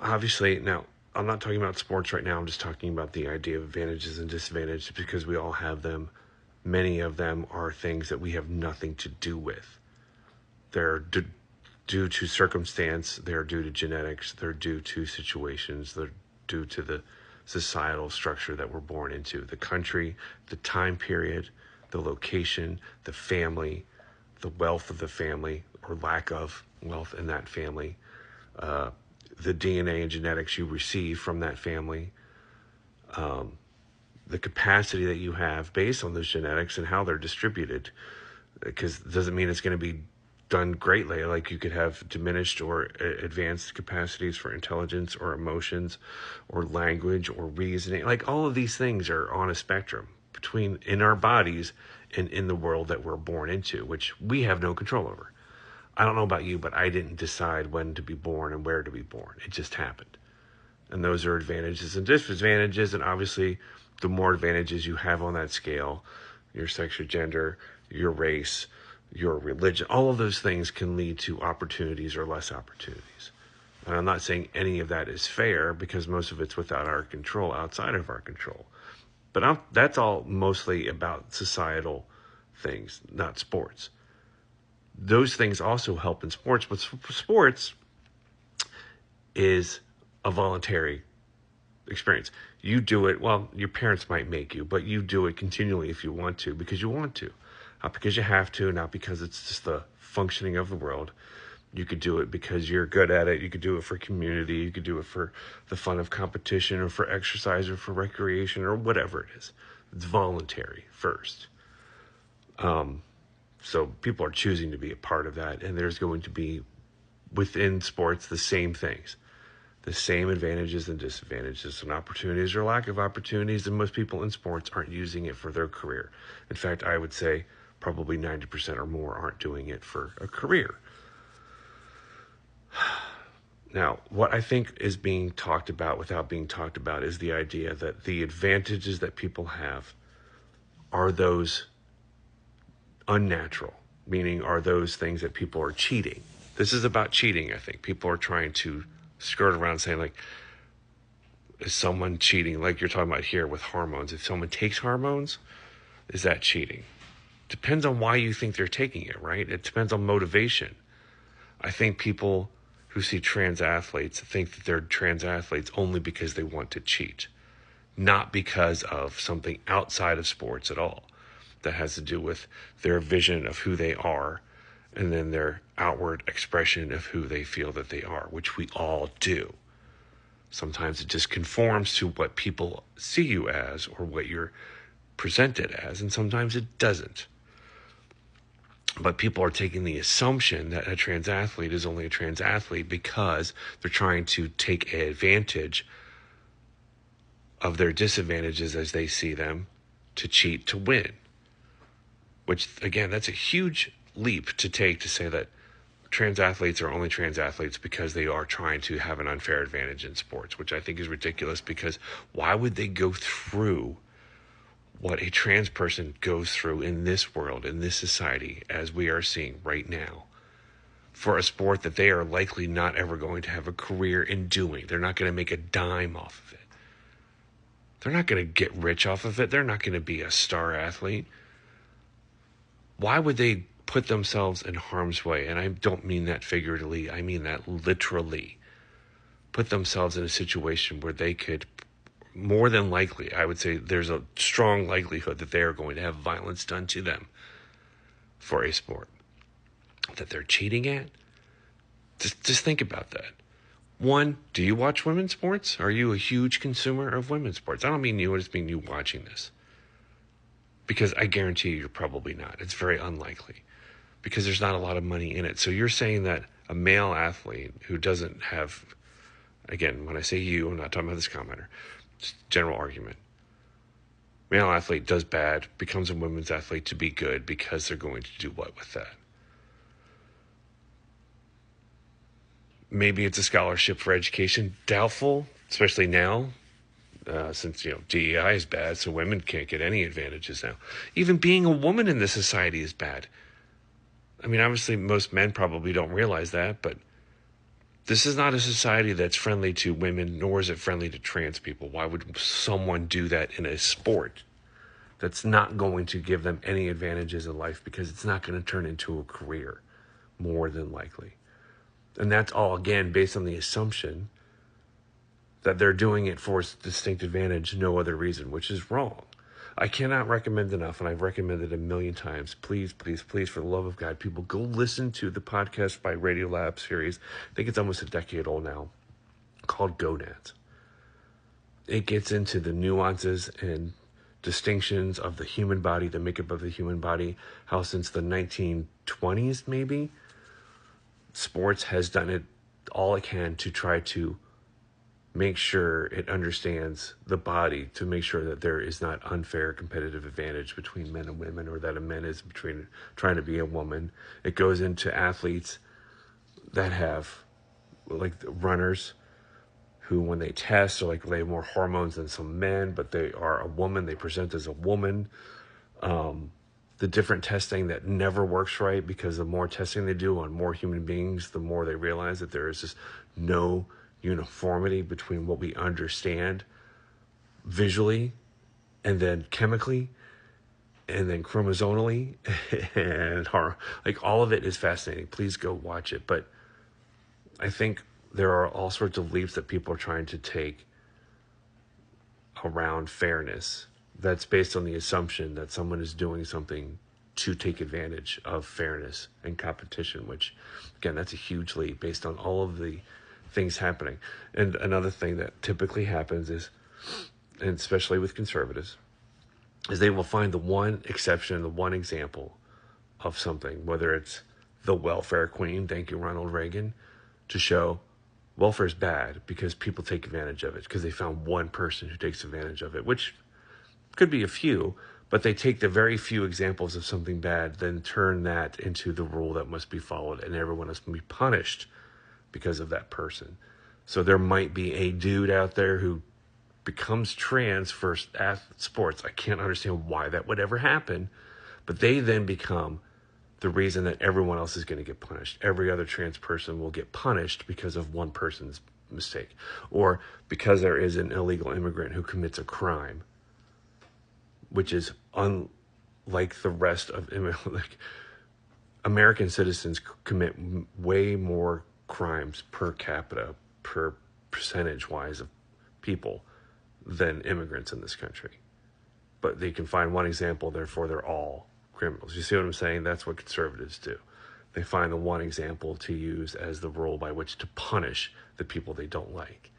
obviously, now, I'm not talking about sports right now. I'm just talking about the idea of advantages and disadvantages because we all have them. Many of them are things that we have nothing to do with. They're due to circumstance, they're due to genetics, they're due to situations, they're due to the societal structure that we're born into, the country, the time period, the location, the family, the wealth of the family or lack of wealth in that family, the DNA and genetics you receive from that family, the capacity that you have based on those genetics and how they're distributed. Because it doesn't mean it's going to be done greatly. Like you could have diminished or advanced capacities for intelligence or emotions or language or reasoning. Like all of these things are on a spectrum between in our bodies and in the world that we're born into, which we have no control over. I don't know about you, but I didn't decide when to be born and where to be born. It just happened. And those are advantages and disadvantages. And obviously, the more advantages you have on that scale, your sex, your gender, your race, your religion, all of those things can lead to opportunities or less opportunities. And I'm not saying any of that is fair because most of it's without our control, outside of our control. But that's all mostly about societal things, not sports. Those things also help in sports, but sports is a voluntary experience. You do it, well, your parents might make you, but you do it continually if you want to, because you want to. Not because you have to, not because it's just the functioning of the world. You could do it because you're good at it. You could do it for community. You could do it for the fun of competition or for exercise or for recreation or whatever it is. It's voluntary first. So people are choosing to be a part of that. And there's going to be, within sports, the same things. The same advantages and disadvantages and opportunities or lack of opportunities. And most people in sports aren't using it for their career. In fact, I would say probably 90% or more aren't doing it for a career. Now, what I think is being talked about without being talked about is the idea that the advantages that people have are those unnatural, meaning are those things that people are cheating. This is about cheating, I think. People are trying to skirt around saying, like, is someone cheating? Like you're talking about here with hormones. If someone takes hormones, is that cheating? Depends on why you think they're taking it, right? It depends on motivation. I think people who see trans athletes think that they're trans athletes only because they want to cheat, not because of something outside of sports at all that has to do with their vision of who they are and then their outward expression of who they feel that they are, which we all do. Sometimes it just conforms to what people see you as or what you're presented as, and sometimes it doesn't. But people are taking the assumption that a trans athlete is only a trans athlete because they're trying to take advantage of their disadvantages as they see them to cheat to win. Which, again, that's a huge leap to take to say that trans athletes are only trans athletes because they are trying to have an unfair advantage in sports, which I think is ridiculous because why would they go through what a trans person goes through in this world, in this society, as we are seeing right now, for a sport that they are likely not ever going to have a career in doing? They're not going to make a dime off of it. They're not going to get rich off of it. They're not going to be a star athlete. Why would they put themselves in harm's way? And I don't mean that figuratively. I mean that literally. Put themselves in a situation where they could, more than likely, I would say there's a strong likelihood that they are going to have violence done to them for a sport that they're cheating at. Just think about that. One, do you watch women's sports? Are you a huge consumer of women's sports? I don't mean you, I just mean you watching this. Because I guarantee you're probably not. It's very unlikely. Because there's not a lot of money in it. So you're saying that a male athlete who doesn't have, again, when I say you, I'm not talking about this commenter, just general argument. Male athlete does bad, becomes a women's athlete to be good because they're going to do what with that? Maybe it's a scholarship for education. Doubtful, especially now. Since, DEI is bad, so women can't get any advantages now. Even being a woman in this society is bad. I mean, obviously, most men probably don't realize that, but This is not a society that's friendly to women, nor is it friendly to trans people. Why would someone do that in a sport that's not going to give them any advantages in life, because it's not going to turn into a career, more than likely? And that's all, again, based on the assumption that they're doing it for distinct advantage, no other reason, which is wrong. I cannot recommend enough, and I've recommended a million times. Please, please, please, for the love of God, people, go listen to the podcast by Radiolab series. I think it's almost a decade old now, called Gonads. It gets into the nuances and distinctions of the human body, the makeup of the human body, how since the 1920s, maybe, sports has done it all it can to try to make sure it understands the body, to make sure that there is not unfair competitive advantage between men and women, or that a man is between trying to be a woman. It goes into athletes that have, like, runners who, when they test, are like, they have more hormones than some men, but they are a woman, they present as a woman. The different testing that never works right, because the more testing they do on more human beings, the more they realize that there is just no uniformity between what we understand visually, and then chemically, and then chromosomally, and like, all of it is fascinating. Please go watch it. But I think there are all sorts of leaps that people are trying to take around fairness that's based on the assumption that someone is doing something to take advantage of fairness and competition, which, again, that's a huge leap based on all of the things happening. And another thing that typically happens is, and especially with conservatives, is they will find the one exception, the one example of something, whether it's the welfare queen, thank you, Ronald Reagan, to show welfare is bad because people take advantage of it, because they found one person who takes advantage of it, which could be a few, but they take the very few examples of something bad, then turn that into the rule that must be followed, and everyone else can be punished because of that person. So there might be a dude out there who becomes trans for sports. I can't understand why that would ever happen, but they then become the reason that everyone else is going to get punished. Every other trans person will get punished because of one person's mistake, or because there is an illegal immigrant who commits a crime, which is unlike the rest of like, American citizens commit way more crimes per capita, per percentage wise of people, than immigrants in this country. But they can find one example, therefore they're all criminals. You see what I'm saying? That's what conservatives do. They find the one example to use as the rule by which to punish the people they don't like.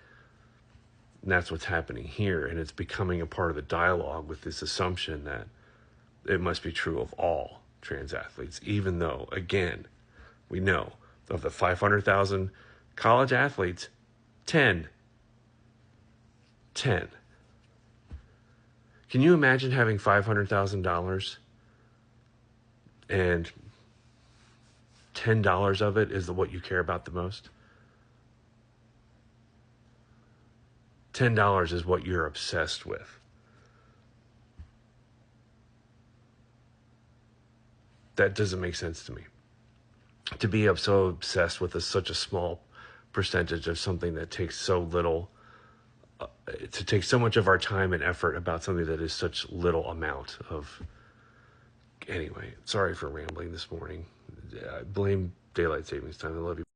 And that's what's happening here, and it's becoming a part of the dialogue, with this assumption that it must be true of all trans athletes, even though, again, we know of the 500,000 college athletes, 10. Can you imagine having $500,000 and $10 of it is what you care about the most? $10 is what you're obsessed with. That doesn't make sense to me. To be so obsessed with such a small percentage of something that takes so little, to take so much of our time and effort about something that is such little amount of. Anyway, sorry for rambling this morning. Blame daylight savings time. I love you.